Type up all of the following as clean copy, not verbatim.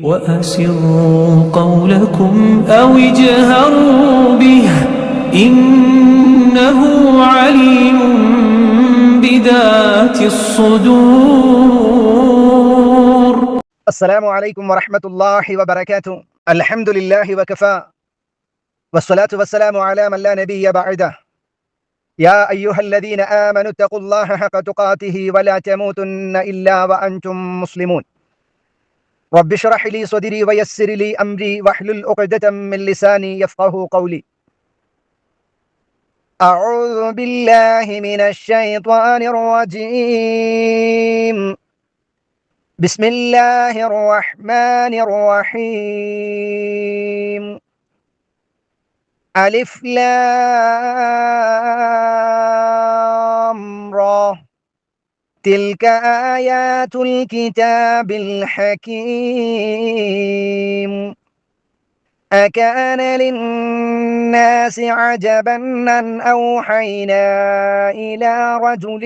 وأسروا قولكم أو اجهروا به إنه عليم بذات الصدور. السلام عليكم ورحمة الله وبركاته. الحمد لله وكفى والصلاة والسلام على من لا نبي بعده. يا أيها الذين آمنوا اتقوا الله حق تقاته ولا تموتن إلا وأنتم مسلمون. رب اشرح لي صدري ويسر لي أمري واحلل عقدة من لساني يفقهوا قولي. أعوذ بالله من الشيطان الرجيم. بسم الله الرحمن الرحيم. ألف لام را تلك آيات الكتاب الحكيم. أكان للناس عجبا أن أوحينا إلى رجل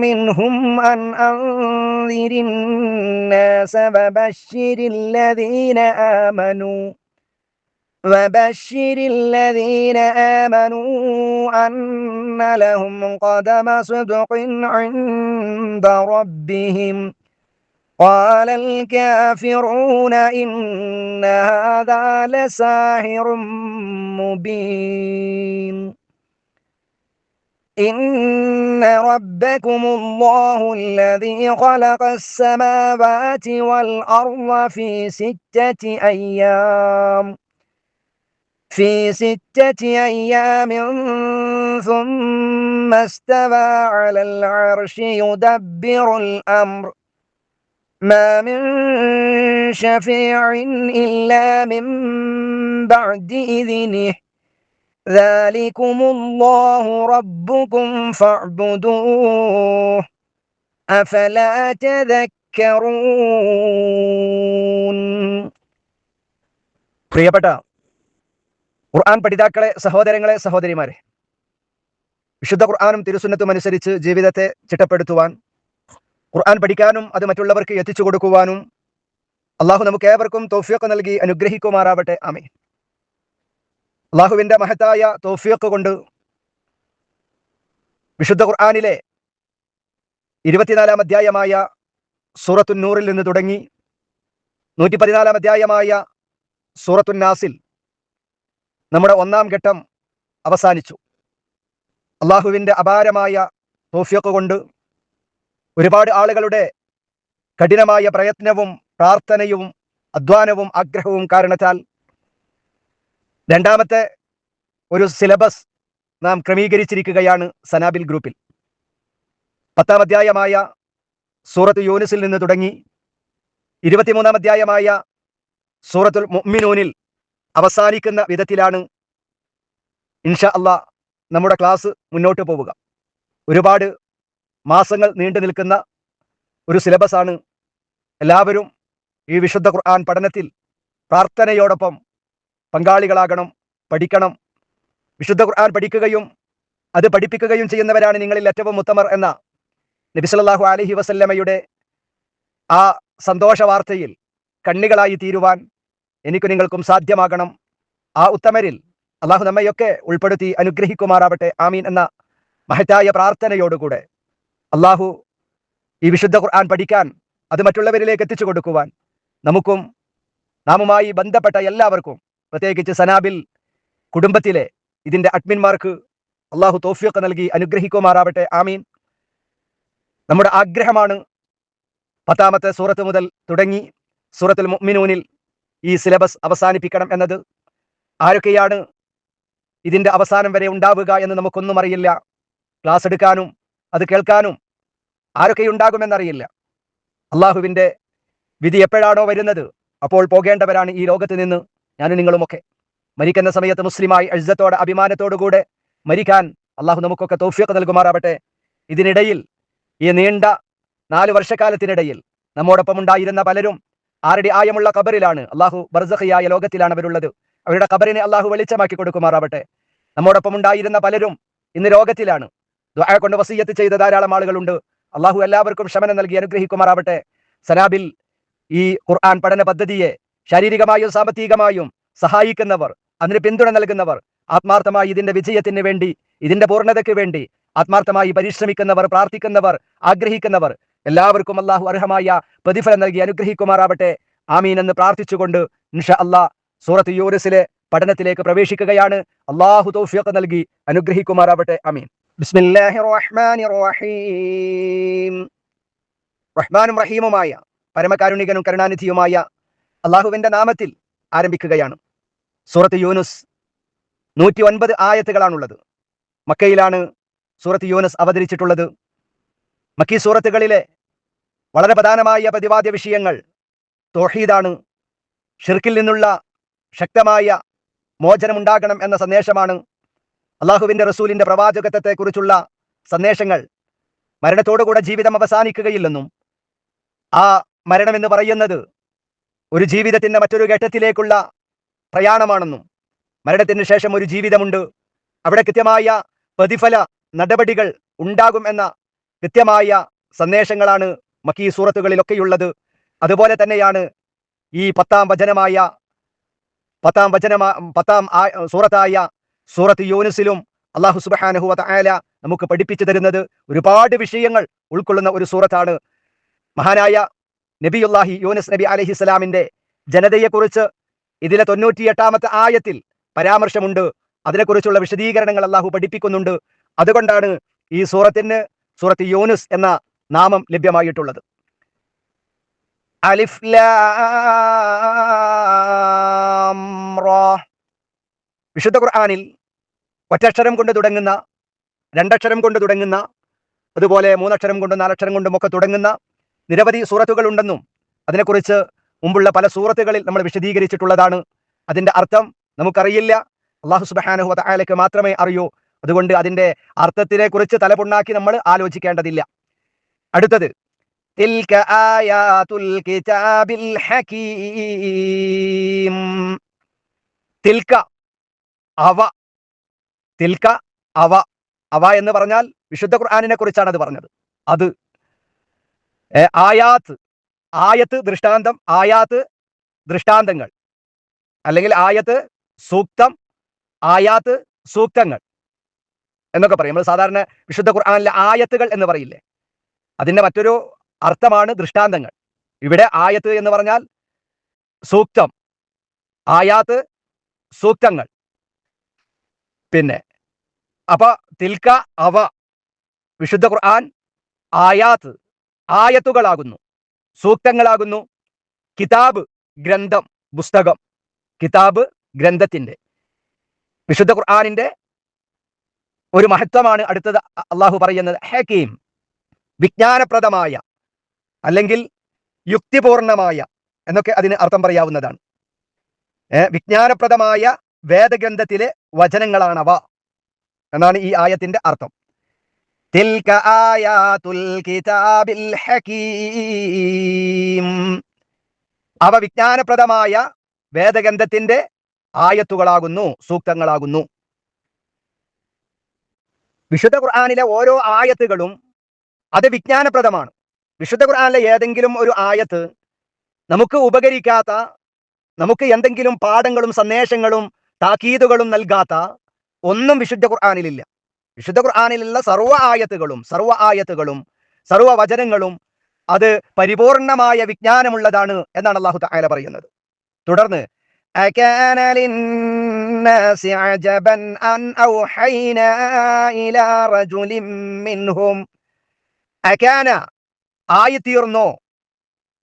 منهم أن أنذر الناس وبشر الذين آمنوا أن لهم قدم صدق عند ربهم. قال الكافرون إن هذا لساحر مبين. إن ربكم الله الذي خلق السماوات والأرض في ستة أيام ثم استوى على العرش يدبر الأمر ما من شفيع إلا من بعد إذنه ذلكم الله ربكم فاعبدوه أفلا تذكرون. പ്രിയപ്പെട്ട ഖുർആൻ പഠിതാക്കളെ, സഹോദരങ്ങളെ, സഹോദരിമാരെ, വിശുദ്ധ ഖുർആനും തിരുസുന്നത്തും അനുസരിച്ച് ജീവിതത്തെ ചിട്ടപ്പെടുത്തുവാൻ, ഖുർആൻ പഠിക്കാനും അത് മറ്റുള്ളവർക്ക് എത്തിച്ചു കൊടുക്കുവാനും അള്ളാഹു നമുക്ക് ഏവർക്കും തൗഫീഖ് നൽകി അനുഗ്രഹിക്കുമാറാവട്ടെ. ആമീൻ. അള്ളാഹുവിന്റെ മഹത്തായ തൗഫീഖ് കൊണ്ട് വിശുദ്ധ ഖുർആനിലെ 24-ാം അധ്യായമായ സൂറത്തുൻ നൂറിൽ നിന്ന് തുടങ്ങി 114-ാം അധ്യായമായ സൂറത്തുൻ നാസിൽ നമ്മുടെ 1-ാം ഘട്ടം അവസാനിച്ചു. അള്ളാഹുവിന്റെ അപാരമായ തൗഫീഖ് കൊണ്ട് ഒരുപാട് ആളുകളുടെ കഠിനമായ പ്രയത്നവും പ്രാർത്ഥനയും അധ്വാനവും ആഗ്രഹവും കാരണത്താൽ രണ്ടാമത്തെ ഒരു സിലബസ് നാം ക്രമീകരിച്ചിരിക്കുകയാണ് സനാബിൽ ഗ്രൂപ്പിൽ. 10-ാം അധ്യായമായ സൂറത്ത് യൂനുസിൽ നിന്ന് തുടങ്ങി 23-ാം അധ്യായമായ സൂറത്തുൽ മുഅ്മിനൂനിൽ അവസാനിക്കുന്ന വിധത്തിലാണ് ഇൻഷാ അല്ലാഹ് നമ്മുടെ ക്ലാസ് മുന്നോട്ട് പോവുക. ഒരുപാട് മാസങ്ങൾ നീണ്ടു നിൽക്കുന്ന ഒരു സിലബസാണ്. എല്ലാവരും ഈ വിശുദ്ധ ഖുർആൻ പഠനത്തിൽ പ്രാർത്ഥനയോടൊപ്പം പങ്കാളികളാകണം, പഠിക്കണം. വിശുദ്ധ ഖുർആൻ പഠിക്കുകയും അത് പഠിപ്പിക്കുകയും ചെയ്യുന്നവരാണ് നിങ്ങളിൽ ഏറ്റവും ഉത്തമർ എന്ന നബി സല്ലല്ലാഹു അലൈഹി വസല്ലമയുടെ ആ സന്തോഷ വാർത്തയിൽ കണ്ണികളായി തീരുവാൻ എനിക്ക് നിങ്ങൾക്കും സാധ്യമാകണം. ആ ഉത്തമരിൽ അള്ളാഹു നമ്മയൊക്കെ ഉൾപ്പെടുത്തി അനുഗ്രഹിക്കുമാറാവട്ടെ. ആമീൻ എന്ന മഹത്തായ പ്രാർത്ഥനയോടുകൂടെ അള്ളാഹു ഈ വിശുദ്ധ ഖുർആൻ പഠിക്കാൻ, അത് മറ്റുള്ളവരിലേക്ക് എത്തിച്ചു കൊടുക്കുവാൻ നമുക്കും നാമുമായി ബന്ധപ്പെട്ട എല്ലാവർക്കും, പ്രത്യേകിച്ച് സനാബിൽ കുടുംബത്തിലെ ഇതിന്റെ അഡ്മിന്മാർക്ക് അള്ളാഹു തൗഫീഖ് നൽകി അനുഗ്രഹിക്കുമാറാവട്ടെ. ആമീൻ. നമ്മുടെ ആഗ്രഹമാണ് 10-ാമത്തെ സൂറത്ത് മുതൽ തുടങ്ങി സൂറത്തുൽ മുഅ്മിനൂനിൽ ഈ സിലബസ് അവസാനിപ്പിക്കണം എന്നത്. ആരൊക്കെയാണ് ഇതിന്റെ അവസാനം വരെ ഉണ്ടാവുക എന്ന് നമുക്കൊന്നും അറിയില്ല. ക്ലാസ് എടുക്കാനും അത് കേൾക്കാനും ആരൊക്കെയുണ്ടാകുമെന്നറിയില്ല. അള്ളാഹുവിന്റെ വിധി എപ്പോഴാണോ വരുന്നത് അപ്പോൾ പോകേണ്ടവരാണ് ഈ ലോകത്ത് നിന്ന് ഞാനും നിങ്ങളുമൊക്കെ. മരിക്കുന്ന സമയത്ത് മുസ്ലിമായി ഇസ്സത്തോടെ അഭിമാനത്തോടുകൂടെ മരിക്കാൻ അള്ളാഹു നമുക്കൊക്കെ തൗഫീഖ് നൽകുമാറാവട്ടെ. ഇതിനിടയിൽ ഈ നീണ്ട 4 വർഷക്കാലത്തിനിടയിൽ നമ്മോടൊപ്പം ഉണ്ടായിരുന്ന പലരും ആരുടെ ആയമുള്ള ഖബറിലാണ്, അള്ളാഹു ബർസഖിയായ ലോകത്തിലാണ് അവരുള്ളത്. അവരുടെ ഖബറിനെ അള്ളാഹു വെളിച്ചമാക്കി കൊടുക്കുമാറാവട്ടെ. നമ്മോടൊപ്പം ഉണ്ടായിരുന്ന പലരും ഇന്ന് രോഗത്തിലാണ്. ദുആ കൊണ്ട് വസിയ്യത്ത് ചെയ്ത ധാരാളം ആളുകളുണ്ട്. അള്ളാഹു എല്ലാവർക്കും ശമനം നൽകി അനുഗ്രഹിക്കുമാറാവട്ടെ. സനാബിൽ ഈ ഖുർആൻ പഠന പദ്ധതിയെ ശാരീരികമായും സാമ്പത്തികമായും സഹായിക്കുന്നവർ, അതിന് പിന്തുണ നൽകുന്നവർ, ആത്മാർത്ഥമായി ഇതിന്റെ വിജയത്തിന് വേണ്ടി, ഇതിന്റെ പൂർണ്ണതയ്ക്ക് വേണ്ടി ആത്മാർത്ഥമായി പരിശ്രമിക്കുന്നവർ, പ്രാർത്ഥിക്കുന്നവർ, ആഗ്രഹിക്കുന്നവർ എല്ലാവർക്കും അള്ളാഹു അർഹമായ പ്രതിഫലം നൽകി അനുഗ്രഹിക്കുമാറാവട്ടെ. ആമീൻ എന്ന് പ്രാർത്ഥിച്ചുകൊണ്ട് ഇൻഷാ അല്ലാഹ് സൂറത്ത് യൂനുസിലെ പഠനത്തിലേക്ക് പ്രവേശിക്കുകയാണ്. അള്ളാഹു തൗഫീഖ് നൽകി അനുഗ്രഹിക്കുമാറാവട്ടെ. ആമീൻ. ബിസ്മില്ലാഹിർ റഹ്മാനിർ റഹീം. റഹ്മാനും റഹീമുമായ പരമകാരുണികനും കരുണാനിധിയുമായ അള്ളാഹുവിന്റെ നാമത്തിൽ ആരംഭിക്കുകയാണ്. സൂറത്ത് യൂനുസ് 109 ആയത്തുകളാണുള്ളത്. മക്കയിലാണ് സൂറത്ത് യൂനുസ് അവതരിച്ചിട്ടുള്ളത്. മക്കി സൂറത്തുകളിലെ വളരെ പ്രധാനമായ പ്രതിപാദ്യ വിഷയങ്ങൾ തൗഹീദാണ്. ഷിർക്കിൽ നിന്നുള്ള ശക്തമായ മോചനമുണ്ടാകണം എന്ന സന്ദേശമാണ്. അള്ളാഹുവിന്റെ റസൂലിന്റെ പ്രവാചകത്വത്തെക്കുറിച്ചുള്ള സന്ദേശങ്ങൾ. മരണത്തോടുകൂടെ ജീവിതം അവസാനിക്കുകയില്ലെന്നും ആ മരണം എന്ന് പറയുന്നത് ഒരു ജീവിതത്തിന്റെ മറ്റൊരു ഘട്ടത്തിലേക്കുള്ള പ്രയാണമാണെന്നും മരണത്തിന് ശേഷം ഒരു ജീവിതമുണ്ട്, അവിടെ കൃത്യമായ പ്രതിഫല നടപടികൾ ഉണ്ടാകും എന്ന കൃത്യമായ സന്ദേശങ്ങളാണ് മക്കീ സൂറത്തുകളിലൊക്കെയുള്ളത്. അതുപോലെ തന്നെയാണ് ഈ പത്താം സൂറത്തായ സൂറത്ത് യൂനുസിലും അല്ലാഹു സുബ്ഹാനഹു വ തആല നമുക്ക് പഠിപ്പിച്ചു തരുന്നത് ഒരുപാട് വിഷയങ്ങൾ ഉൾക്കൊള്ളുന്ന ഒരു സൂറത്താണ്. മഹാനായ നബിയുല്ലാഹി യൂനുസ് നബി അലൈഹിസ്സലാമിന്റെ ജനതയെക്കുറിച്ച് ഇതിലെ 98-ാമത്തെ ആയത്തിൽ പരാമർശമുണ്ട്. അതിനെക്കുറിച്ചുള്ള വിശദീകരണങ്ങൾ അല്ലാഹു പഠിപ്പിക്കുന്നുണ്ട്. അതുകൊണ്ടാണ് ഈ സൂറത്തിന് സൂറത്ത് യൂനുസ് എന്ന നാമം ലഭ്യമായിട്ടുള്ളത്. അലിഫ് ലാം റാ. വിശുദ്ധ ഖുർആനിൽ ഒറ്റക്ഷരം കൊണ്ട് തുടങ്ങുന്ന, രണ്ടക്ഷരം കൊണ്ട് തുടങ്ങുന്ന, അതുപോലെ 3 അക്ഷരം കൊണ്ടും 4 അക്ഷരം കൊണ്ടും ഒക്കെ തുടങ്ങുന്ന നിരവധി സൂറത്തുകൾ ഉണ്ടെന്നും അതിനെക്കുറിച്ച് മുമ്പുള്ള പല സൂറത്തുകളിൽ നമ്മൾ വിശദീകരിച്ചിട്ടുള്ളതാണ്. അതിന്റെ അർത്ഥം നമുക്കറിയില്ല, അല്ലാഹു സുബ്ഹാനഹു വ തആലയ്ക്ക് മാത്രമേ അറിയൂ. അതുകൊണ്ട് അതിന്റെ അർത്ഥത്തിനെ കുറിച്ച് തലപുണ്ണാക്കി നമ്മൾ ആലോചിക്കേണ്ടതില്ല. അടുത്തത് തിൽക ആയാതുൽ കിതാബിൽ ഹകീം. തിൽക അവ, തിൽക അവ, അവ എന്ന് പറഞ്ഞാൽ വിശുദ്ധ ഖുർആനിനെ കുറിച്ചാണ് അത് പറഞ്ഞത്. അത് ആയാത്ത്, ആയത്ത് ദൃഷ്ടാന്തം, ആയാത്ത് ദൃഷ്ടാന്തങ്ങൾ, അല്ലെങ്കിൽ ആയത്ത് സൂക്തം, ആയാത്ത് സൂക്തങ്ങൾ എന്നൊക്കെ പറയും. നമ്മൾ സാധാരണ വിശുദ്ധ ഖുർആനിലെ ആയത്തുകൾ എന്ന് പറയില്ലേ, അതിന്റെ മറ്റൊരു അർത്ഥമാണ് ദൃഷ്ടാന്തങ്ങൾ. ഇവിടെ ആയത്ത് എന്ന് പറഞ്ഞാൽ സൂക്തം, ആയാത്ത് സൂക്തങ്ങൾ. പിന്നെ അപ്പൊ തിൽക അവ, വിശുദ്ധ ഖുർആൻ ആയാത്ത് ആയത്തുകളാകുന്നു, സൂക്തങ്ങളാകുന്നു. കിതാബ് ഗ്രന്ഥം, പുസ്തകം, കിതാബ് ഗ്രന്ഥത്തിന്റെ. വിശുദ്ധ ഖുർആനിന്റെ ഒരു മഹത്വമാണ് അടുത്തത് അള്ളാഹു പറയുന്നത്. ഹകീം, വിജ്ഞാനപ്രദമായ അല്ലെങ്കിൽ യുക്തിപൂർണമായ എന്നൊക്കെ അതിന് അർത്ഥം പറയാവുന്നതാണ്. വിജ്ഞാനപ്രദമായ വേദഗ്രന്ഥത്തിലെ വചനങ്ങളാണവ എന്നാണ് ഈ ആയത്തിന്റെ അർത്ഥം. തിൽക ആയാതുൽ കിതാബിൽ ഹകീം. അവ വിജ്ഞാനപ്രദമായ വേദഗ്രന്ഥത്തിന്റെ ആയത്തുകളാകുന്നു, സൂക്തങ്ങളാകുന്നു. വിശുദ്ധ ഖുർആനിലെ ഓരോ ആയത്തുകളും അത് വിജ്ഞാനപ്രദമാണ്. വിശുദ്ധ ഖുർആനിലെ ഏതെങ്കിലും ഒരു ആയത്ത് നമുക്ക് ഉപകരിക്കാത്ത, നമുക്ക് എന്തെങ്കിലും പാഠങ്ങളും സന്ദേശങ്ങളും താക്കീതുകളും നൽകാത്ത ഒന്നും വിശുദ്ധ ഖുർആനിലില്ല. വിശുദ്ധ ഖുർആനിലുള്ള സർവ്വ ആയത്തുകളും സർവ്വ വചനങ്ങളും അത് പരിപൂർണമായ വിജ്ഞാനമുള്ളതാണ് എന്നാണ് അല്ലാഹു തആല പറയുന്നത്. തുടർന്ന് അകാന ലിന്നാസി അജബൻ അൻ ഔഹൈനാ ഇലാ റജുലിൻ മിൻഹും. അകാന ആയിത്തീർന്നോ,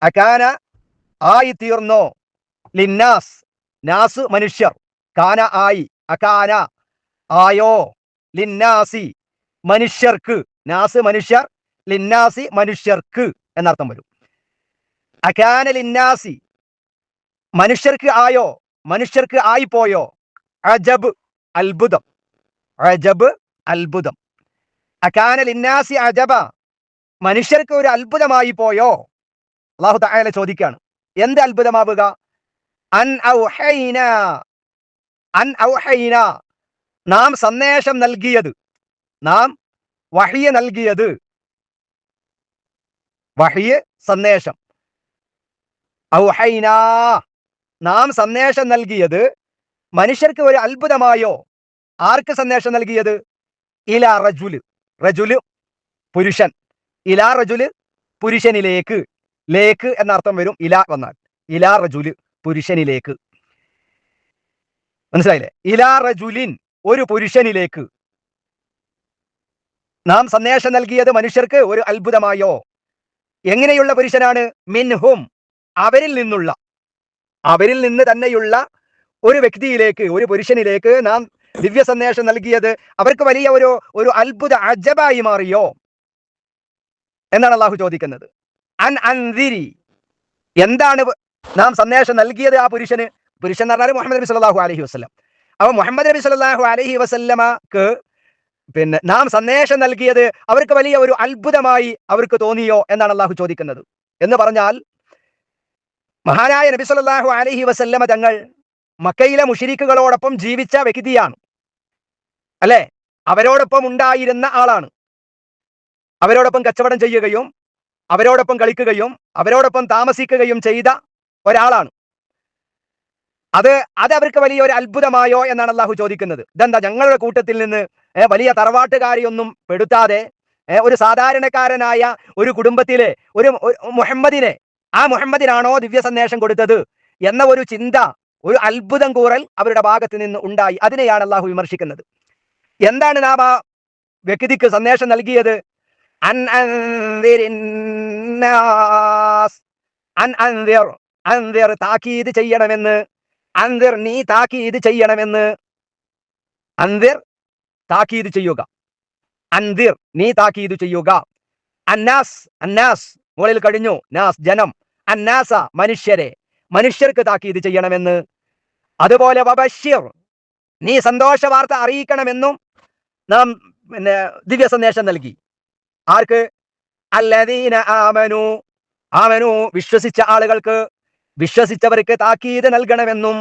അകാന ആയിത്തീർന്നോ, ലിന്നാസ് നാസ് മനുഷ്യർ, കാന ആയി, അകാന ആയോ, ലിന്നാസി മനുഷ്യർക്ക്, നാസ് മനുഷ്യർ, ലിന്നാസി മനുഷ്യർക്ക് എന്നർത്ഥം വരും. അകാന ലിന്നാസി മനുഷ്യർക്ക് ആയോ, മനുഷ്യർക്ക് ആയിപ്പോയോ. അജബ് അത്ഭുതം, അജബ് അത്ഭുതം. അകാന ലിന്നാസി അജബ, മനുഷ്യർക്ക് ഒരു അത്ഭുതമായി പോയോ. അല്ലാഹു തആല ചോദിക്കാണ്, എന്ത് അത്ഭുതമാവുക? അൻ ഔഹൈന, അൻ ഔഹൈന, നാം സന്ദേശം നൽകിയത്, നാം വഹ്യ നൽകിയത്. വഹ്യ് സന്ദേശം. ഔഹൈനാ നാം സന്ദേശം നൽകിയത് മനുഷ്യർക്ക് ഒരു അത്ഭുതമായോ? ആർക്ക് സന്ദേശം നൽകിയത്? ഇലാ റജുല്, റജുല് പുരുഷൻ, ഇലാ റജുല് പുരുഷനിലേക്ക്, ലേക്ക് എന്നർത്ഥം വരും ഇലാ വന്നാൽ. ഇലാ റജുല് പുരുഷനിലേക്ക്, മനസ്സിലായില്ലേ? ഇലാ റജുലിൻ ഒരു പുരുഷനിലേക്ക് നാം സന്ദേശം നൽകിയത് മനുഷ്യർക്ക് ഒരു അത്ഭുതമായോ? എങ്ങനെയുള്ള പുരുഷനാണ്? മിൻഹും അവരിൽ നിന്നുള്ള, അവരിൽ നിന്ന് തന്നെയുള്ള ഒരു വ്യക്തിയിലേക്ക്, ഒരു പുരുഷനിലേക്ക് നാം ദിവ്യ സന്ദേശം നൽകിയത് അവർക്ക് വലിയ ഒരു അത്ഭുത അജബായി മാറിയോ എന്നാണ് അള്ളാഹു ചോദിക്കുന്നത്. അൻ അൻദിരി എന്താണ് നാം സന്ദേശം നൽകിയത് ആ പുരുഷന്? പുരുഷൻ എന്ന് പറഞ്ഞാൽ മുഹമ്മദ് നബി സല്ലല്ലാഹു അലൈഹി വസല്ലം. അപ്പൊ മുഹമ്മദ് നബി സല്ലല്ലാഹു അലൈഹി വസല്ലമക്ക് നാം സന്ദേശം നൽകിയത് അവർക്ക് വലിയ ഒരു അത്ഭുതമായി അവർക്ക് തോന്നിയോ എന്നാണ് അള്ളാഹു ചോദിക്കുന്നത്. എന്ന് പറഞ്ഞാൽ മഹാനായ നബി സല്ലല്ലാഹു അലൈഹി വസല്ലമ തങ്ങൾ മക്കയിലെ മുശ്രിക്കുകളോടൊപ്പം ജീവിച്ച വ്യക്തിയാണ്, അല്ലെ? അവരോടൊപ്പം ഉണ്ടായിരുന്ന ആളാണ്. അവരോടൊപ്പം കച്ചവടം ചെയ്യുകയും അവരോടൊപ്പം കളിക്കുകയും അവരോടൊപ്പം താമസിക്കുകയും ചെയ്ത ഒരാളാണ്. അത് അവർക്ക് വലിയ ഒരു അത്ഭുതമായോ എന്നാണ് അള്ളാഹു ചോദിക്കുന്നത്. ഇതെന്താ, ഞങ്ങളുടെ കൂട്ടത്തിൽ നിന്ന് വലിയ തറവാട്ടുകാരെയൊന്നും പെടുത്താതെ ഒരു സാധാരണക്കാരനായ ഒരു കുടുംബത്തിലെ ഒരു മുഹമ്മദിനെ, ആ മുഹമ്മദിനാണോ ദിവ്യ സന്ദേശം കൊടുത്തത് എന്ന ഒരു ചിന്ത, ഒരു അത്ഭുതം കൂറൽ അവരുടെ ഭാഗത്ത് നിന്ന് ഉണ്ടായി. അതിനെയാണ് അള്ളാഹു വിമർശിക്കുന്നത്. എന്താണ് നാം ആ വ്യക്തിക്ക് സന്ദേശം നൽകിയത്? അൻ അൻദിരിന്നാസ്, അൻ അൻദിർ, അൻദിർ താക്കീത് ചെയ്യണമെന്ന്, അൻദിർ നീ താക്കീത് ചെയ്യണമെന്ന്, അൻദിർ താക്കീത് ചെയ്യുക, അൻദിർ നീ താക്കീത് ചെയ്യുക. അന്നാസ്, അന്നാസ് മുകളിൽ കഴിഞ്ഞു, നാസ് ജനം, അന്നാസ മനുഷ്യരെ, മനുഷ്യർക്ക് താക്കീത് ചെയ്യണമെന്ന്. അതുപോലെ വബശിർ നീ സന്തോഷ വാർത്ത അറിയിക്കണമെന്നും നാം ദിവ്യ സന്ദേശം നൽകി. ആർക്ക്? അല്ലദീന ആമനു, ആമനു വിശ്വസിച്ച ആളുകൾക്ക്, വിശ്വസിച്ചവർക്ക് താക്കീത് നൽകണമെന്നും,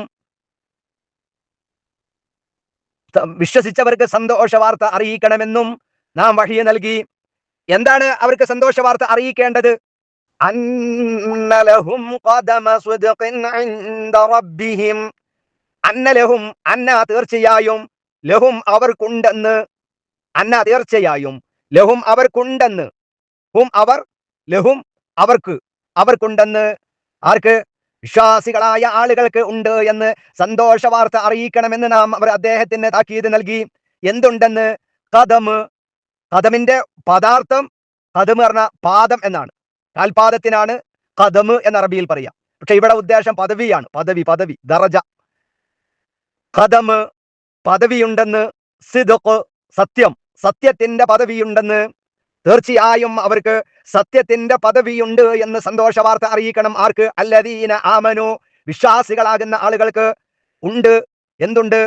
വിശ്വസിച്ചവർക്ക് സന്തോഷ വാർത്ത അറിയിക്കണമെന്നും നാം വഹ്യ് നൽകി. എന്താണ് അവർക്ക് സന്തോഷ വാർത്ത അറിയിക്കേണ്ടത്? അന്നലഹും ഖദമ സിദ്ഖിൻ ഇൻദ റബ്ബിഹിം, അന്നലഹും അന്ന തീർച്ചയായും, ലഹും അവർക്കുണ്ടെന്ന്, അന്ന തീർച്ചയായും, ലഹും അവർക്കുണ്ടെന്ന്, ഹും അവർ, ലഹും അവർക്ക്, അവർക്കുണ്ടെന്ന്. ആർക്ക്? വിശ്വാസികളായ ആളുകൾക്ക് ഉണ്ട് എന്ന് സന്തോഷ വാർത്ത അറിയിക്കണമെന്ന് നാം അദ്ദേഹത്തിന് താക്കീത് നൽകി. എന്തുണ്ടെന്ന്? ഖദമ്, ഖദമിന്റെ പദാർത്ഥം, ഖദം പറഞ്ഞ പാദം എന്നാണ്, കാൽപാദത്തിനാണ് ഖദമ് എന്ന അറബിയിൽ പറയാം. പക്ഷെ ഇവിടെ ഉദ്ദേശം പദവിയാണ്, പദവി, പദവി, ദറജ. ഖദമ് പദവിയുണ്ടെന്ന്, സിദ്ഖ് സത്യം, സത്യത്തിന്റെ പദവിയുണ്ടെന്ന്, തീർച്ചയായും അവർക്ക് സത്യത്തിന്റെ പദവിയുണ്ട് എന്ന് സന്തോഷ വാർത്ത അറിയിക്കണം. ആർക്ക്? അല്ലദീന ആമനു വിശ്വാസികളാകുന്ന ആളുകൾക്ക് ഉണ്ട്. എന്തുണ്ട്?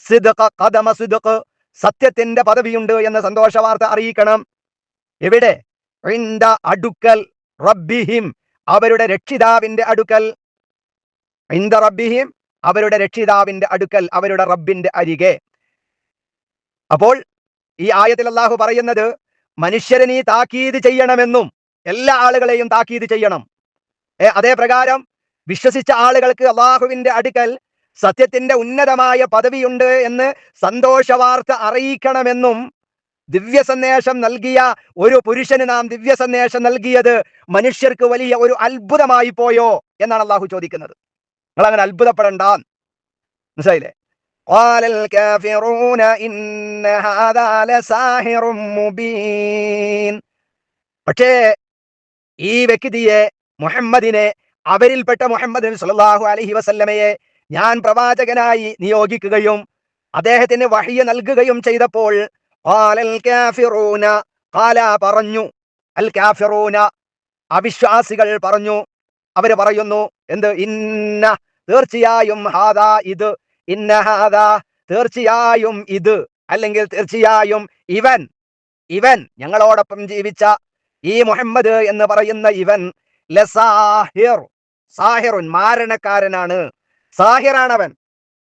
സിദ്ഖ്, ഖദമ സിദ്ഖ് സത്യത്തിന്റെ പദവിയുണ്ട് എന്ന് സന്തോഷ വാർത്ത അറിയിക്കണം. എവിടെ? ഇൻദ അടുക്കൽ, റബ്ബിഹിം അവരുടെ രക്ഷിതാവിന്റെ അടുക്കൽ, ഇൻദ റബ്ബിഹിം അവരുടെ രക്ഷിതാവിന്റെ അടുക്കൽ, അവരുടെ റബ്ബിന്റെ അരികെ. അപ്പോൾ ഈ ആയത്തിൽ അല്ലാഹു പറയുന്നത് മനുഷ്യരെ നീ താക്കീത് ചെയ്യണമെന്നും, എല്ലാ ആളുകളെയും താക്കീത് ചെയ്യണം. അതേ പ്രകാരം വിശ്വസിച്ച ആളുകൾക്ക് അള്ളാഹുവിന്റെ അടുക്കൽ സത്യത്തിന്റെ ഉന്നതമായ പദവിയുണ്ട് എന്ന് സന്തോഷ വാർത്ത അറിയിക്കണമെന്നും, ദിവ്യ സന്ദേശം നൽകിയ ഒരു പുരുഷന് നാം ദിവ്യ സന്ദേശം നൽകിയത് മനുഷ്യർക്ക് വലിയ ഒരു അത്ഭുതമായി പോയോ എന്നാണ് അള്ളാഹു ചോദിക്കുന്നത്. നിങ്ങൾ അങ്ങനെ അത്ഭുതപ്പെടണ്ട, മനസ്സിലായില്ലേ? ഖാലൽ കാഫിറൂന ഇന്ന ഹാദാ ലസാഹിറും മുബീൻ. പക്ഷേ ഈ വ്യക്തിയെ, മുഹമ്മദിനെ, അവരിൽപ്പെട്ട മുഹമ്മദ് സല്ലല്ലാഹു അലൈഹി വസല്ലമയെ ഞാൻ പ്രവാചകനായി നിയോഗിക്കുകയും അദ്ദേഹത്തിന് വഹ്യ് നൽകുകയും ചെയ്തപ്പോൾ ഖാലൽ കാഫിറൂന, ഖാല പറഞ്ഞു, അൽ കാഫിറൂന അവിശ്വാസികൾ പറഞ്ഞു, അവര് പറയുന്നു എന്ത്? ഇന്ന തീർച്ചയായും, ഹാദാ ഇത്, ഇന്ന ഹാദാ തീർച്ചയായും ഇത്, അല്ലെങ്കിൽ തീർച്ചയായും ഇവൻ, ഇവൻ ഞങ്ങളോടൊപ്പം ജീവിച്ച ഈ മുഹമ്മദ് എന്ന് പറയുന്ന ഇവൻ ലസാഹിർ, സാഹിറുൻ മാരണക്കാരനാണ്, സാഹിറാണവൻ,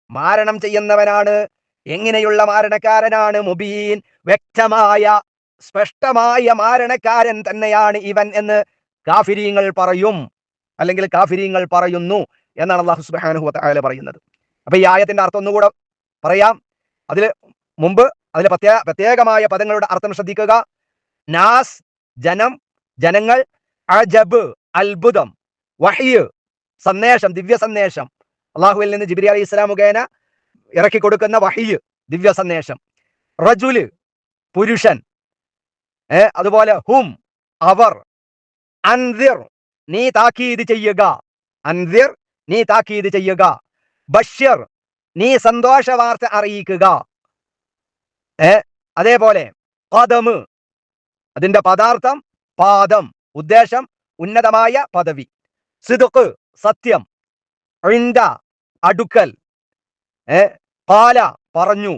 മാരണം ചെയ്യുന്നവനാണ്. എങ്ങനെയുള്ള മാരണക്കാരനാണ്? മുബീൻ വ്യക്തമായ സ്പഷ്ടമായ മാരണക്കാരൻ തന്നെയാണ് ഇവൻ എന്ന് കാഫിരീങ്ങൾ പറയും, അല്ലെങ്കിൽ കാഫിരീങ്ങൾ പറയുന്നു എന്നാണ് അല്ലാഹു സുബ്ഹാനഹു വ തആല പറയുന്നത്. അപ്പൊ ഈ ആയത്തിന്റെ അർത്ഥം ഒന്നുകൂടെ പറയാം. അതിൽ മുമ്പ് അതിലെ പ്രത്യേകമായ പദങ്ങളുടെ അർത്ഥം ശ്രദ്ധിക്കുക. നാസ് ജനം, ജനങ്ങൾ, അജബ് അത്ഭുതം, വഹ്യ് സന്ദേശം, ദിവ്യ സന്ദേശം, അള്ളാഹുവിൽ നിന്ന് ജിബ്രീൽ അലൈഹി ഇസ്ലാം മുഖേന ഇറക്കി കൊടുക്കുന്ന വഹ്യ് ദിവ്യ സന്ദേശം, റജുല് പുരുഷൻ, അതുപോലെ ഹും അവർ, അൻദിർ നീ താക്കീത് ചെയ്യുക, അൻദിർ നീ താക്കീത് ചെയ്യുക, ബശ്ശിർ നീ സന്തോഷ വാർത്ത അറിയിക്കുക, അതേപോലെ ഖദമ് അതിന്റെ പദാർത്ഥം പാദം, ഉദ്ദേശം ഉന്നതമായ പദവി, സിദ്ഖ് സത്യം, ഇൻദ അടുക്കൽ, ഖാല പറഞ്ഞു,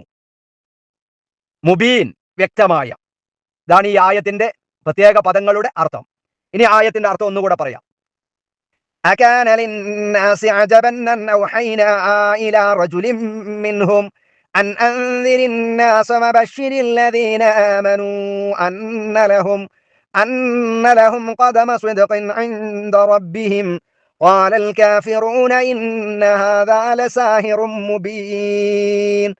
മുബീൻ വ്യക്തമായ. ഇതാണ് ഈ ആയത്തിന്റെ പ്രത്യേക പദങ്ങളുടെ അർത്ഥം. ഇനി ആയത്തിന്റെ അർത്ഥം ഒന്നുകൂടെ പറയാം. അകാന ലിന്നാസി അജബൻ അൻ ഔഹൈനാ ഇലാ റജുലിൻ മിൻഹും അൻ അൻദിരിന്നാസ വബശ്ശിരിൽ ലദീന ആമനൂ അന്ന ലഹും ഖദമ സിദ്ഖിൻ ഇൻദ റബ്ബിഹിം ഖാലൽ കാഫിറൂന ഇന്ന ഹാദാ ലസാഹിറും മുബീൻ.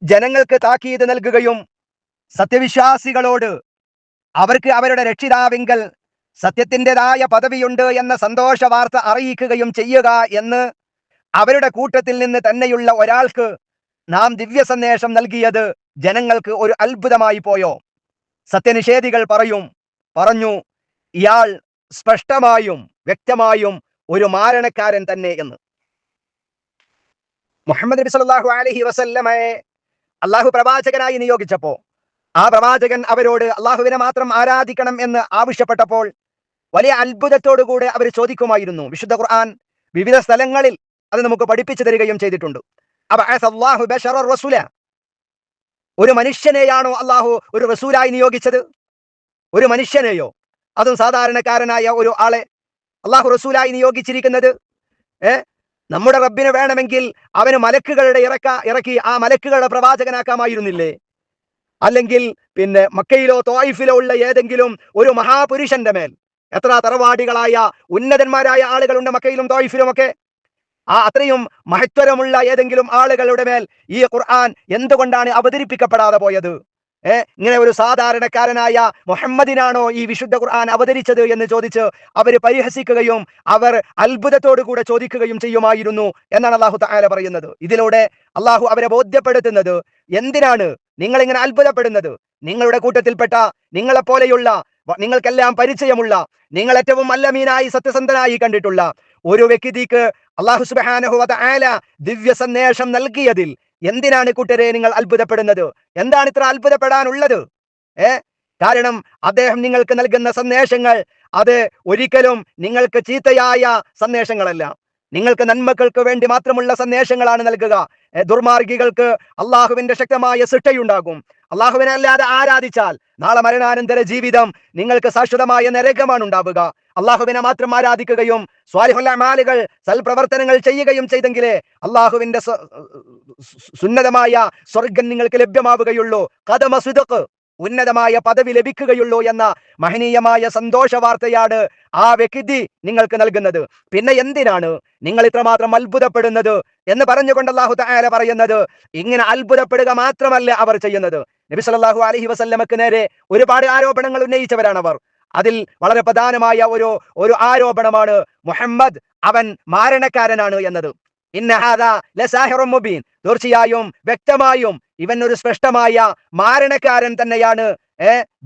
ജനങ്ങൾക്ക് താക്കീത് നൽകുകയും സത്യവിശ്വാസികളോട് അവർക്ക് അവരുടെ രക്ഷിതാവിങ്കൽ സത്യത്തിൻ്റെതായ പദവിയുണ്ട് എന്ന സന്തോഷ വാർത്ത അറിയിക്കുകയും ചെയ്യുക എന്ന് അവരുടെ കൂട്ടത്തിൽ നിന്ന് തന്നെയുള്ള ഒരാൾക്ക് നാം ദിവ്യ സന്ദേശം നൽകിയത് ജനങ്ങൾക്ക് ഒരു അത്ഭുതമായി പോയോ? സത്യനിഷേധികൾ പറഞ്ഞു ഇയാൾ സ്പഷ്ടമായും വ്യക്തമായും ഒരു മാരണക്കാരൻ തന്നെ എന്ന്. മുഹമ്മദ് നബി സല്ലല്ലാഹു അലൈഹി വസല്ലമയെ അള്ളാഹു പ്രവാചകനായി നിയോഗിച്ചപ്പോ ആ പ്രവാചകൻ അവരോട് അള്ളാഹുവിനെ മാത്രം ആരാധിക്കണം എന്ന് ആവശ്യപ്പെട്ടപ്പോൾ വലിയ അത്ഭുതത്തോടുകൂടെ അവർ ചോദിക്കുമായിരുന്നു. വിശുദ്ധ ഖുർആൻ വിവിധ സ്ഥലങ്ങളിൽ അത് നമുക്ക് പഠിപ്പിച്ചു തരികയും ചെയ്തിട്ടുണ്ട്. അല്ലാഹു ബശറർ റസൂല, ഒരു മനുഷ്യനെയാണോ അള്ളാഹു ഒരു റസൂലായി നിയോഗിച്ചത്? ഒരു മനുഷ്യനെയോ? അതും സാധാരണക്കാരനായ ഒരു ആളെ അള്ളാഹു റസൂലായി നിയോഗിച്ചിരിക്കുന്നത്? നമ്മുടെ റബ്ബിന് വേണമെങ്കിൽ അവന് മലക്കുകളുടെ ഇറക്കി ആ മലക്കുകളുടെ പ്രവാചകനാക്കാമായിരുന്നില്ലേ? അല്ലെങ്കിൽ പിന്നെ മക്കയിലോ തോയിഫിലോ ഉള്ള ഏതെങ്കിലും ഒരു മഹാപുരുഷന്റെ മേൽ, എത്ര തറവാടികളായ ഉന്നതന്മാരായ ആളുകളുണ്ട് മക്കയിലും തോയിഫിലും ഒക്കെ, ആ അത്രയും മഹത്വരമുള്ള ഏതെങ്കിലും ആളുകളുടെ മേൽ ഈ ഖുർആൻ എന്തുകൊണ്ടാണ് അവതരിപ്പിക്കപ്പെടാതെ പോയത്? ഇങ്ങനെ ഒരു സാധാരണക്കാരനായ മുഹമ്മദിനാണോ ഈ വിശുദ്ധ ഖുർആൻ അവതരിച്ചത് എന്ന് ചോദിച്ച് അവർ പരിഹസിക്കുകയും അവർ അത്ഭുതത്തോടു കൂടെ ചോദിക്കുകയും ചെയ്യുമായിരുന്നു എന്നാണ് അല്ലാഹു തആല പറയുന്നത്. ഇതിലൂടെ അല്ലാഹു അവരെ ബോധ്യപ്പെടുത്തുന്നത്, എന്തിനാണ് നിങ്ങൾ ഇങ്ങനെ അത്ഭുതപ്പെടുന്നത്? നിങ്ങളുടെ കൂട്ടത്തിൽപ്പെട്ട നിങ്ങളെപ്പോലെയുള്ള, നിങ്ങൾക്കെല്ലാം പരിചയമുള്ള, നിങ്ങൾ ഏറ്റവും അല്ലമീനായി സത്യസന്ധനായി കണ്ടിട്ടുള്ള ഒരു വ്യക്തിക്ക് അല്ലാഹു സുബ്ഹാനഹു വ തആല ദിവ്യ സന്ദേശം നൽകിയതിൽ എന്തിനാണ് കൂട്ടരെ നിങ്ങൾ അത്ഭുതപ്പെടുന്നത്? എന്താണ് ഇത്ര അത്ഭുതപ്പെടാനുള്ളത്? കാരണം അദ്ദേഹം നിങ്ങൾക്ക് നൽകുന്ന സന്ദേശങ്ങൾ അത് ഒരിക്കലും നിങ്ങൾക്ക് ചീത്തയായ സന്ദേശങ്ങളല്ല, നിങ്ങൾക്ക് നന്മകൾക്ക് വേണ്ടി മാത്രമുള്ള സന്ദേശങ്ങളാണ് നൽകുക. ദുർമാർഗികൾക്ക് അള്ളാഹുവിന്റെ ശക്തമായ ശിക്ഷയുണ്ടാകും. അള്ളാഹുവിനെ അല്ലാതെ ആരാധിച്ചാൽ നാളെ മരണാനന്തര ജീവിതം നിങ്ങൾക്ക് ശാശ്വതമായ നരകമാണ് ഉണ്ടാവുക. അള്ളാഹുവിനെ മാത്രം ആരാധിക്കുകയും സ്വാലിഹുൽ അമാലുകൾ സൽപ്രവർത്തനങ്ങൾ ചെയ്യുകയും ചെയ്തെങ്കിലേ അള്ളാഹുവിന്റെ സുന്നതമായ സ്വർഗം നിങ്ങൾക്ക് ലഭ്യമാവുകയുള്ളൂ. ഖദമ സിദ്ഖ് ഉന്നതമായ പദവി ലഭിക്കുകയുള്ളൂ എന്ന മഹനീയമായ സന്തോഷ വാർത്തയാണ് ആ വ്യക്തി നിങ്ങൾക്ക് നൽകുന്നത്. പിന്നെ എന്തിനാണ് നിങ്ങൾ ഇത്രമാത്രം അത്ഭുതപ്പെടുന്നത് എന്ന് പറഞ്ഞുകൊണ്ട് അല്ലാഹു തആല പറയുന്നത്, ഇങ്ങനെ അത്ഭുതപ്പെടുക മാത്രമല്ല അവർ ചെയ്യുന്നത്. നബി സല്ലല്ലാഹു അലൈഹി വസല്ലമക്ക് നേരെ ഒരുപാട് ആരോപണങ്ങൾ ഉന്നയിച്ചവരാണ് അവർ. അതിൽ വളരെ പ്രധാനമായ ഒരു ആരോപണമാണ് മുഹമ്മദ് അവൻ മാരണക്കാരനാണ് എന്നത്. ഇന്ന ഹാദാ ലസാഹിറും മുബീൻ, തീർച്ചയായും വ്യക്തമായും ഇവൻ ഒരു സ്പഷ്ടമായ മാരണക്കാരൻ തന്നെയാണ്,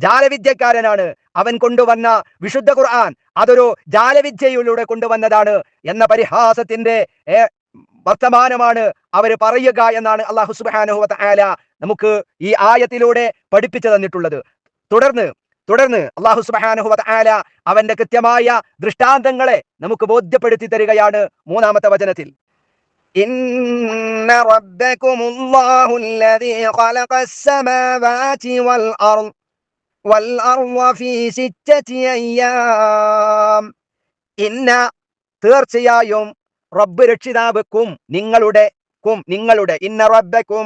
ജാലവിദ്യക്കാരനാണ്. അവൻ കൊണ്ടുവന്ന വിശുദ്ധ ഖുർആൻ അതൊരു ജാലവിദ്യയിലൂടെ കൊണ്ടുവന്നതാണ് എന്ന പരിഹാസത്തിന്റെ വർത്തമാനമാണ് അവർ പറയുക എന്നാണ് അല്ലാഹു സുബ്ഹാനഹു വ തആല നമുക്ക് ഈ ആയത്തിലൂടെ പഠിപ്പിച്ചു തന്നിട്ടുള്ളത്. തുടർന്ന് അല്ലാഹു സുബ്ഹാനഹു വ തആല അവന്റെ കൃത്യമായ ദൃഷ്ടാന്തങ്ങളെ നമുക്ക് ബോധ്യപ്പെടുത്തി തരികയാണ് മൂന്നാമത്തെ വചനത്തിൽ. ഇന്ന റബ്ബകുമുല്ലാഹുല്ലദീ ഖലഖസ് സമാവാതി വൽ അർള ഫീ സിത്തതി അയ്യാം. ഇന്ന തീർച്ചയായും റബ്ബ് രക്ഷിതാവ് നിങ്ങളുടെ ഇന്ന റബ്ബക്കും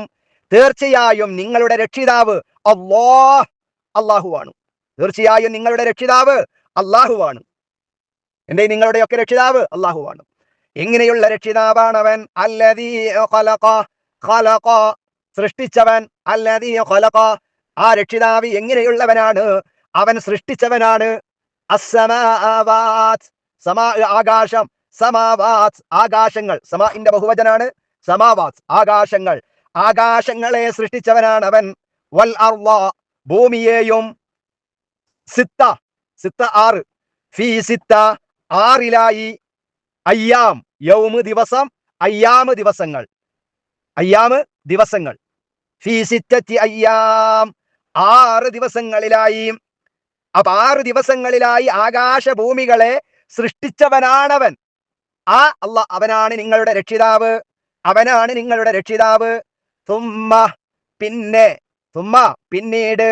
തീർച്ചയായും നിങ്ങളുടെ രക്ഷിതാവ് അല്ലാഹുവാണ്. തീർച്ചയായും നിങ്ങളുടെ രക്ഷിതാവ് അല്ലാഹുവാണ്. എന്റെ നിങ്ങളുടെയൊക്കെ രക്ഷിതാവ് അള്ളാഹുവാണ്. എങ്ങനെയുള്ള രക്ഷിതാവാണവൻ? അല്ലദീ ഖലഖ, ഖലഖ സൃഷ്ടിച്ചവൻ, അല്ലദീ ഖലഖ ആ രക്ഷിതാവ് എങ്ങനെയുള്ളവനാണ്? അവൻ സൃഷ്ടിച്ചവനാണ്. അസ്സമാവാത് ആകാശം, സമാവാത് ആകാശങ്ങൾ, സമാഇന്റെ ബഹുവചനാണ് സമാവാത് ആകാശങ്ങൾ, ആകാശങ്ങളെ സൃഷ്ടിച്ചവനാണ് അവൻ. വൽ അർള ഭൂമിയെയും, സിത്ത സിത്ത 6, ഫീ സിത്ത ആറിലായി, അയ്യാം യൗമ് ദിവസം, അയ്യാമ് ദിവസങ്ങൾ, അയ്യാമ് ദിവസങ്ങൾ, ഫീ സിത്തത്തി അയ്യാം 6 ദിവസങ്ങളിലായി. അപ്പൊ 6 ദിവസങ്ങളിലായി ആകാശഭൂമികളെ സൃഷ്ടിച്ചവനാണവൻ. ആ അല്ലാഹ് അവനാണ് നിങ്ങളുടെ രക്ഷിതാവ്, അവനാണ് നിങ്ങളുടെ രക്ഷിതാവ്. തുമ്മ പിന്നെ, തുമ്മ പിന്നീട്,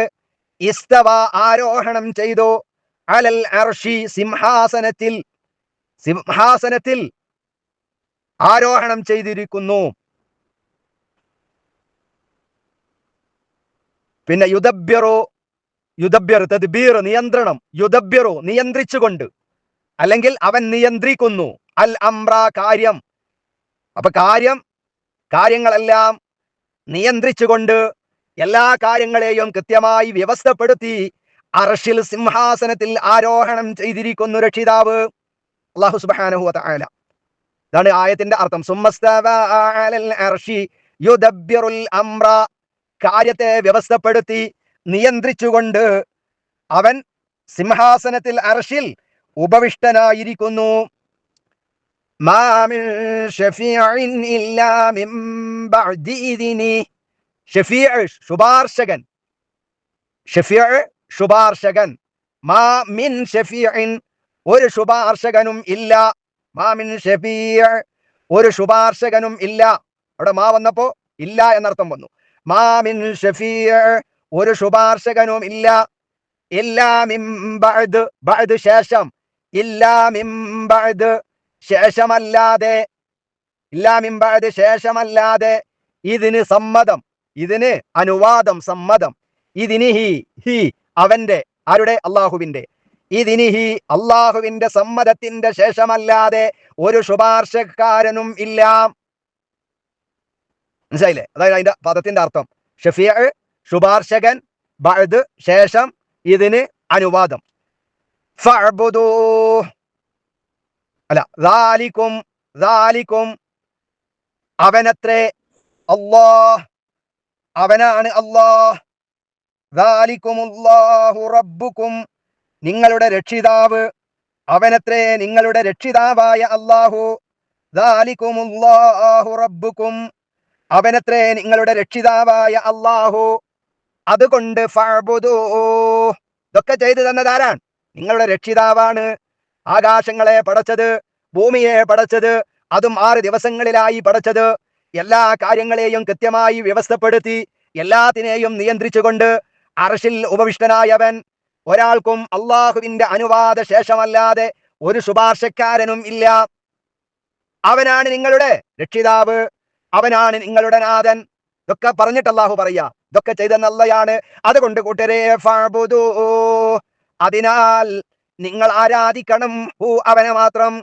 ഇസ്തവ ആരോഹണം ചെയ്തു, അലൽ അർശി സിംഹാസനത്തിൽ, സിംഹാസനത്തിൽ ആരോഹണം ചെയ്തിരിക്കുന്നു. പിന്നെ യുദബ്ബിറു, യുദബ്ബിർ തദ്ബീർ നിയന്ത്രണം, യുദബ്ബിറു നിയന്ത്രിച്ചുകൊണ്ട്, അല്ലെങ്കിൽ അവൻ നിയന്ത്രിക്കുന്നു, അൽ അംറ കാര്യം. അപ്പൊ കാര്യങ്ങളെല്ലാം നിയന്ത്രിച്ചുകൊണ്ട്, എല്ലാ കാര്യങ്ങളെയും കൃത്യമായി വ്യവസ്ഥപ്പെടുത്തി അർശിൽ സിംഹാസനത്തിൽ ആരോഹണം ചെയ്തിരിക്കുന്നു രക്ഷിതാവ് അല്ലാഹു സുബ്ഹാനഹു വ തആല. ഇതാണ് ആയത്തിന്റെ അർത്ഥം. സുമ്മസ്തവ അലൽ അർശി യുദബ്ബിറുൽ അംറ കാര്യത്തെ വ്യവസ്ഥപ്പെടുത്തി നിയന്ത്രിച്ചുകൊണ്ട് അവൻ സിംഹാസനത്തിൽ അർശിൽ ഉപവിഷ്ടനായിരിക്കുന്നു. മാ മിൻ ശഫീഇൻ ഇല്ലാ മിൻ ബഅദി ഇദ്നി, ഷഫീഅ് ശുപാർശകൻ, ഷഫീഅ് ശുപാർശകൻ. മാ മിൻ ഷഫീഇൻ ഒരു ശുപാർശകനും ഇല്ല, മാ മിൻ ഷഫീഅ് ഒരു ശുപാർശകനും ഇല്ല. അവിടെ മാ വന്നപ്പോ ഇല്ല എന്നർത്ഥം വന്നു. മാ മിൻ ഷഫീഅ് ഒരു ശുപാർശകനും ഇല്ല, ഇല്ലാ മിൻ ബഅദ് ബഅദ് ശേഷം, ഇല്ലാ മിൻ ബഅദ് ശേഷമല്ലാതെ, ഇല്ലാ മിൻ ബഅദ് ശേഷമല്ലാതെ, ഇതിന് സമ്മതം, ഇതിന് അനുവാദം, സമ്മതം, ഇതിനിഹി ഹി അവന്റെ, ആരുടെ? അള്ളാഹുവിന്റെ, ഇതിനിഹി അള്ളാഹുവിന്റെ സമ്മതത്തിന്റെ ശേഷമല്ലാതെ ഒരു ശുപാർശക്കാരനും ഇല്ല. മനസ്സിലായില്ലേ? അതായത് അതിന്റെ പദത്തിന്റെ അർത്ഥം. ഷഫീഅ് ശുപാർശകൻ, ബഅദ് ശേഷം, ഇതിന് അനുവാദം. ഫഅ്ബുദൂ അല്ല ദാലികും, ദാലികും അവനത്രേ, അല്ലാഹ് അവനാണ് അല്ലാഹ്. ദാലികുമുല്ലാഹു റബ്ബുക്കും നിങ്ങളുടെ രക്ഷിതാവ്, അവനത്രേ നിങ്ങളുടെ രക്ഷിതാവായ അല്ലാഹു. ദാലികുമുല്ലാഹു റബ്ബുക്കും അവനത്രേ നിങ്ങളുടെ രക്ഷിതാവായ അല്ലാഹു. അതുകൊണ്ട് ഫഅ്ബുദൂ ഇതൊക്കെ ചെയ്തു തന്നതാരാണ്? നിങ്ങളുടെ രക്ഷിതാവാണ്. ആകാശങ്ങളെ പടച്ചത്, ഭൂമിയെ പടച്ചത്, അതും 6 ദിവസങ്ങളിലായി പടച്ചത്, എല്ലാ കാര്യങ്ങളെയും കൃത്യമായി വ്യവസ്ഥപ്പെടുത്തി എല്ലാത്തിനെയും നിയന്ത്രിച്ചുകൊണ്ട് അർശിൽ ഉപവിഷ്ടനായവൻ. ഒരാൾക്കും അള്ളാഹുവിന്റെ അനുവാദ ശേഷമല്ലാതെ ഒരു ശുപാർശക്കാരനും ഇല്ല. അവനാണ് നിങ്ങളുടെ രക്ഷിതാവ്, അവനാണ് നിങ്ങളുടെ നാഥൻ. ഇതൊക്കെ പറഞ്ഞിട്ട് അല്ലാഹു പറയാ, ഇതൊക്കെ ചെയ്തെന്നല്ലയാണ്. അതുകൊണ്ട് കൂട്ടരെ ഫഅ്ബുദൂ അതിനാൽ നിങ്ങൾ ആരാധിക്കണം, ഹു അവനെ മാത്രം.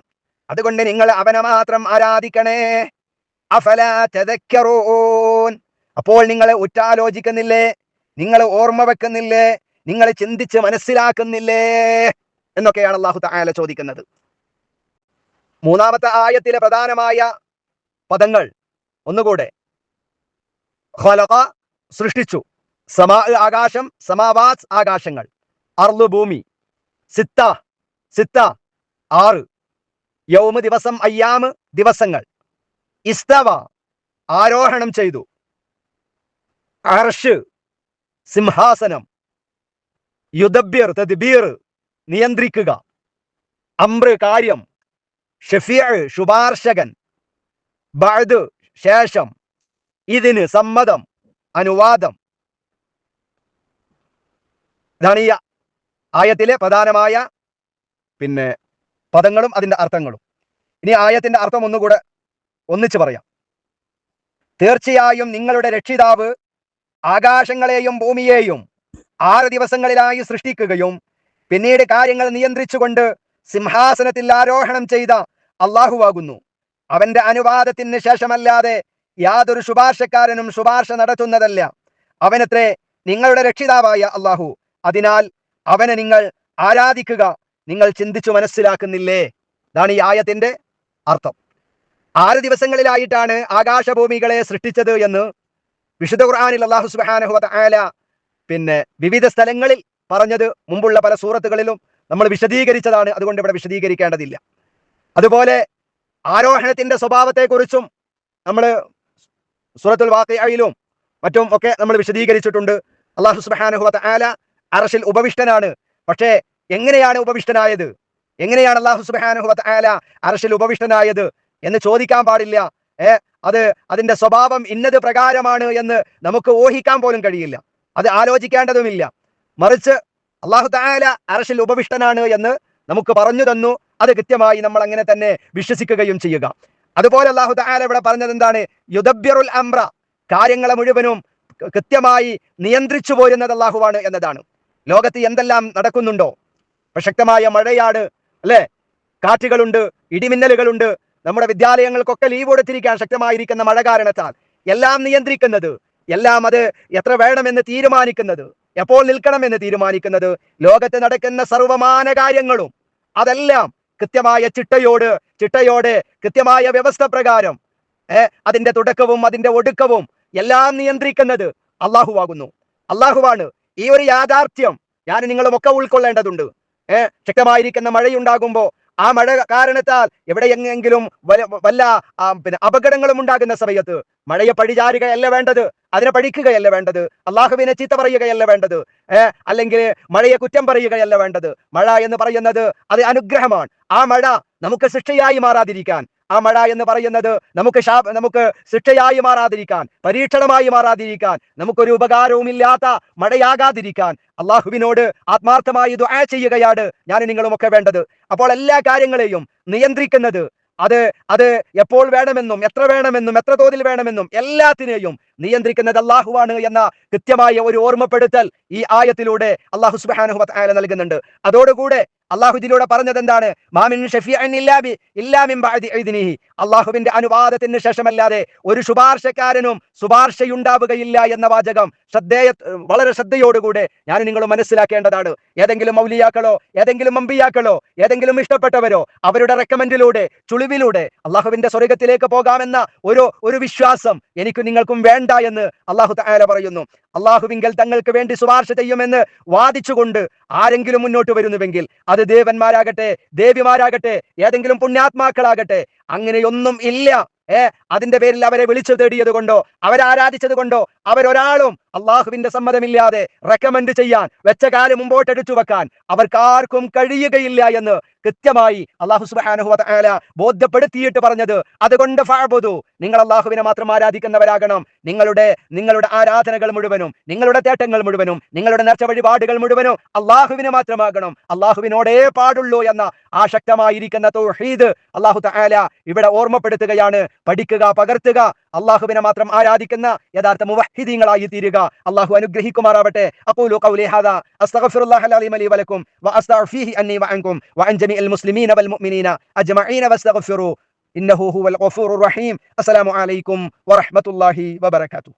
അതുകൊണ്ട് നിങ്ങൾ അവനെ മാത്രം ആരാധിക്കണേ. അഫലാ തദക്കറൂൻ അപ്പോൾ നിങ്ങൾ ഉറ്റാലോചിക്കുന്നില്ലേ, നിങ്ങൾ ഓർമ്മ വെക്കുന്നില്ലേ, നിങ്ങൾ ചിന്തിച്ച് മനസ്സിലാക്കുന്നില്ലേ എന്നൊക്കെയാണ് അല്ലാഹു തആല ചോദിക്കുന്നത്. മൂന്നാമത്തെ ആയത്തിലെ പ്രധാനമായ പദങ്ങൾ ഒന്നുകൂടെ. ഖലഖ സൃഷ്ടിച്ചു, സമാ ആകാശം, സമാവാത് ആകാശങ്ങൾ, അർള് ഭൂമി, സിത്ത സിത്ത 6, യൗമ് ദിവസം, അയ്യാമ് ദിവസങ്ങൾ, ഇസ്തവ ആരോഹണം ചെയ്തു, അർശ് സിംഹാസനം, യുദബ്ബിർ തദ്ബീർ നിയന്ത്രിക്കുക, അംറ് കാര്യം, ഷഫീഅ് ശുപാർശകൻ, ബഅദ് ശേഷം, ഇതിന് സമ്മതം, അനുവാദം. ഇതാണ് ഈ ആയത്തിലെ പ്രധാനമായ പദങ്ങളും അതിന്റെ അർത്ഥങ്ങളും. ഇനി ആയത്തിന്റെ അർത്ഥം ഒന്നുകൂടെ ഒന്നിച്ച് പറയാം. തീർച്ചയായും നിങ്ങളുടെ രക്ഷിതാവ് ആകാശങ്ങളെയും ഭൂമിയെയും 6 ദിവസങ്ങളിലായി സൃഷ്ടിക്കുകയും പിന്നീട് കാര്യങ്ങൾ നിയന്ത്രിച്ചുകൊണ്ട് സിംഹാസനത്തിൽ ആരോഹണം ചെയ്ത അള്ളാഹുവാകുന്നു. അവന്റെ അനുവാദത്തിന് ശേഷമല്ലാതെ യാതൊരു ശുപാർശക്കാരനും ശുപാർശ നടത്തുന്നതല്ല. അവനത്രേ നിങ്ങളുടെ രക്ഷിതാവായ അള്ളാഹു. അതിനാൽ അവനെ നിങ്ങൾ ആരാധിക്കുക. നിങ്ങൾ ചിന്തിച്ചു മനസ്സിലാക്കുന്നില്ലേ? ഇതാണ് ഈ ആയത്തിന്റെ അർത്ഥം. 6 ദിവസങ്ങളിലായിട്ടാണ് ആകാശഭൂമികളെ സൃഷ്ടിച്ചത് എന്ന് വിശുദ്ധ ഖുർആനിൽ അല്ലാഹു സുബ്ഹാനഹു വ തആല വിവിധ സ്ഥലങ്ങളിൽ പറഞ്ഞത് മുമ്പുള്ള പല സൂറത്തുകളിലും നമ്മൾ വിശദീകരിച്ചതാണ്. അതുകൊണ്ട് ഇവിടെ വിശദീകരിക്കേണ്ടതില്ല. അതുപോലെ ആരോഹണത്തിന്റെ സ്വഭാവത്തെക്കുറിച്ചും നമ്മൾ സൂറത്തുൽ വാഖിഅയിലും മറ്റും ഒക്കെ നമ്മൾ വിശദീകരിച്ചിട്ടുണ്ട്. അല്ലാഹു സുബ്ഹാനഹു വ തആല അർശിൽ ഉപവിഷ്ടനാണ്. പക്ഷേ എങ്ങനെയാണ് ഉപവിഷ്ടനായത്? എങ്ങനെയാണ് അല്ലാഹു സുബ്ഹാനഹു വ തആല അർശിൽ ഉപവിഷ്ടനായത് എന്ന് ചോദിക്കാൻ പാടില്ല. അതിന്റെ സ്വഭാവം ഇന്നത് പ്രകാരമാണ് എന്ന് നമുക്ക് ഊഹിക്കാൻ പോലും കഴിയില്ല. അത് ആലോചിക്കേണ്ടതുമില്ല. മറിച്ച് അല്ലാഹു തആല അർശിൽ ഉപവിഷ്ടനാണ് എന്ന് നമുക്ക് പറഞ്ഞു തന്നു. അത് കൃത്യമായി നമ്മൾ അങ്ങനെ തന്നെ വിശ്വസിക്കുകയും ചെയ്യുക. അതുപോലെ അല്ലാഹു തആല ഇവിടെ പറഞ്ഞത് എന്താണ്? യുദബ്ബിറുൽ അംറ, കാര്യങ്ങളെ മുഴുവനും കൃത്യമായി നിയന്ത്രിച്ചു പോരുന്നത് അല്ലാഹുവാണ് എന്നതാണ്. ലോകത്ത് എന്തെല്ലാം നടക്കുന്നുണ്ടോ, ശക്തമായ മഴയാണ് അല്ലെ, കാറ്റുകളുണ്ട്, ഇടിമിന്നലുകളുണ്ട്, നമ്മുടെ വിദ്യാലയങ്ങൾക്കൊക്കെ ലീവ് കൊടുത്തിരിക്കാൻ ശക്തമായിരിക്കുന്ന മഴ കാരണത്താൽ എല്ലാം നിയന്ത്രിക്കുന്നത്, എല്ലാം അത് എത്ര വേണമെന്ന് തീരുമാനിക്കുന്നത്, എപ്പോൾ നിൽക്കണമെന്ന് തീരുമാനിക്കുന്നത്, ലോകത്ത് നടക്കുന്ന സർവമാന കാര്യങ്ങളും അതെല്ലാം കൃത്യമായ ചിട്ടയോടെ കൃത്യമായ വ്യവസ്ഥ പ്രകാരം അതിന്റെ തുടക്കവും അതിന്റെ ഒടുക്കവും എല്ലാം നിയന്ത്രിക്കുന്നത് അള്ളാഹുവാകുന്നു. അള്ളാഹുവാണ്. ഈ ഒരു യാഥാർത്ഥ്യം ഞാൻ നിങ്ങളുമൊക്കെ ഉൾക്കൊള്ളേണ്ടതുണ്ട്. ശക്തമായിരിക്കുന്ന മഴയുണ്ടാകുമ്പോൾ ആ മഴ കാരണത്താൽ എവിടെയെങ്കിലും വല്ല അപകടങ്ങളും ഉണ്ടാകുന്ന സമയത്ത് മഴയെ പഴിചാരുകയല്ല വേണ്ടത്, അതിനെ പഴിക്കുകയല്ല വേണ്ടത്, അള്ളാഹുവിനെ ചീത്ത പറയുകയല്ല വേണ്ടത്, അല്ലെങ്കിൽ മഴയെ കുറ്റം പറയുകയല്ല വേണ്ടത്. മഴ എന്ന് പറയുന്നത് അത് അനുഗ്രഹമാണ്. ആ മഴ നമുക്ക് ശിക്ഷയായി മാറാതിരിക്കാൻ, ആ മഴ എന്ന് പറയുന്നത് നമുക്ക് ശിക്ഷയായി മാറാതിരിക്കാൻ, പരീക്ഷണമായി മാറാതിരിക്കാൻ, നമുക്കൊരു ഉപകാരവുമില്ലാത്ത മഴയാകാതിരിക്കാൻ അള്ളാഹുവിനോട് ആത്മാർത്ഥമായി ദുആ ചെയ്യുകയാണ് ഞാൻ നിങ്ങളുമൊക്കെ വേണ്ടത്. അപ്പോൾ എല്ലാ കാര്യങ്ങളെയും നിയന്ത്രിക്കുന്നത്, അത് എപ്പോൾ വേണമെന്നും എത്ര വേണമെന്നും എത്ര തോതിൽ വേണമെന്നും എല്ലാത്തിനെയും നിയന്ത്രിക്കുന്നത് അള്ളാഹുവാണ് എന്ന കൃത്യമായ ഒരു ഓർമ്മപ്പെടുത്തൽ ഈ ആയത്തിലൂടെ അള്ളാഹു സുബ്ഹാനഹു വ തആല നൽകുന്നുണ്ട്. അതോടുകൂടെ അള്ളാഹു ഇതിലൂടെ പറഞ്ഞത് എന്താണ്? മാമിൻ ഷഫീഇൻ ഇല്ലാ മിൻ ബഅദി ഇദ്നിഹി, അള്ളാഹുവിന്റെ അനുവാദത്തിന് ശേഷമല്ലാതെ ഒരു ശുപാർശക്കാരനും ശുപാർശയുണ്ടാവുകയില്ല എന്ന വാചകം വളരെ ശ്രദ്ധയോടുകൂടെ ഞാൻ നിങ്ങൾ മനസ്സിലാക്കേണ്ടതാണ്. ഏതെങ്കിലും മൗലിയാക്കളോ ഏതെങ്കിലും അമ്പിയാക്കളോ ഏതെങ്കിലും ഇഷ്ടപ്പെട്ടവരോ അവരുടെ റെക്കമെൻഡിലൂടെ ചുളിവിലൂടെ അള്ളാഹുവിന്റെ സ്വർഗ്ഗത്തിലേക്ക് പോകാമെന്ന ഒരു വിശ്വാസം എനിക്ക് നിങ്ങൾക്കും വേണ്ട എന്ന് അള്ളാഹു തആല പറയുന്നു. അള്ളാഹുവിങ്കൽ തങ്ങൾക്ക് വേണ്ടി ശുപാർശ ചെയ്യുമെന്ന് വാദിച്ചുകൊണ്ട് ആരെങ്കിലും മുന്നോട്ട് വരുന്നുവെങ്കിൽ അത് ദേവന്മാരാകട്ടെ ദേവിമാരാകട്ടെ ഏതെങ്കിലും പുണ്യാത്മാക്കളാകട്ടെ, അങ്ങനെയൊന്നും ഇല്ല. അതിന്റെ പേരിൽ അവരെ വിളിച്ചു തേടിയത് കൊണ്ടോ അവരാരാധിച്ചത് കൊണ്ടോ അവരൊരാളും അള്ളാഹുവിന്റെ സമ്മതമില്ലാതെ റെക്കമെൻഡ് ചെയ്യാൻ, വെച്ച കാലം മുമ്പോട്ടെടുത്തു വെക്കാൻ അവർക്കാർക്കും കഴിയുകയില്ല എന്ന് കൃത്യമായി അള്ളാഹു സുബ്ഹാനഹു വ തആല ബോധ്യപ്പെടുത്തിയിട്ട് പറഞ്ഞത്. അതുകൊണ്ട് ഫഅബ്ദു, നിങ്ങൾ അള്ളാഹുവിനെ മാത്രം ആരാധിക്കുന്നവരാകണം. നിങ്ങളുടെ ആരാധനകൾ മുഴുവനും, നിങ്ങളുടെ തേട്ടങ്ങൾ മുഴുവനും, നിങ്ങളുടെ നേർച്ച വഴിപാടുകൾ മുഴുവനും അള്ളാഹുവിന് മാത്രമാകണം, അള്ളാഹുവിനോടേ പാടുള്ളൂ എന്ന ആ ശക്തമായിരിക്കുന്ന തൗഹീദ് അള്ളാഹു തആല ഇവിടെ ഓർമ്മപ്പെടുത്തുകയാണ്. പഠിക്കുക, പകർത്തുക, അള്ളാഹുവിനെ മാത്രം ആരാധിക്കുന്ന യഥാർത്ഥ മുവഹ്ഹിദീങ്ങളായി തീരുക. അള്ളാഹു അനുഗ്രഹിക്കുമാറാവട്ടെ. അഖൂലു ഖൗലി ഹാദാ അസ്തഗ്ഫിറുല്ലാഹൽ അലീമ ലി വലക്കും വഅസ്തഗ്ഫിഹി അന്നി വഅൻകും വഅൻ ജമീഇൽ മുസ്ലിമീന വൽ മുഅ്മിനീന അജ്മഈന വസ്തഗ്ഫിറു ഇന്നഹു ഹുവൽ ഗഫൂറുർ റഹീം. അസ്സലാമു അലൈക്കും വറഹ്മത്തുള്ളാഹി വബറകാതുഹു.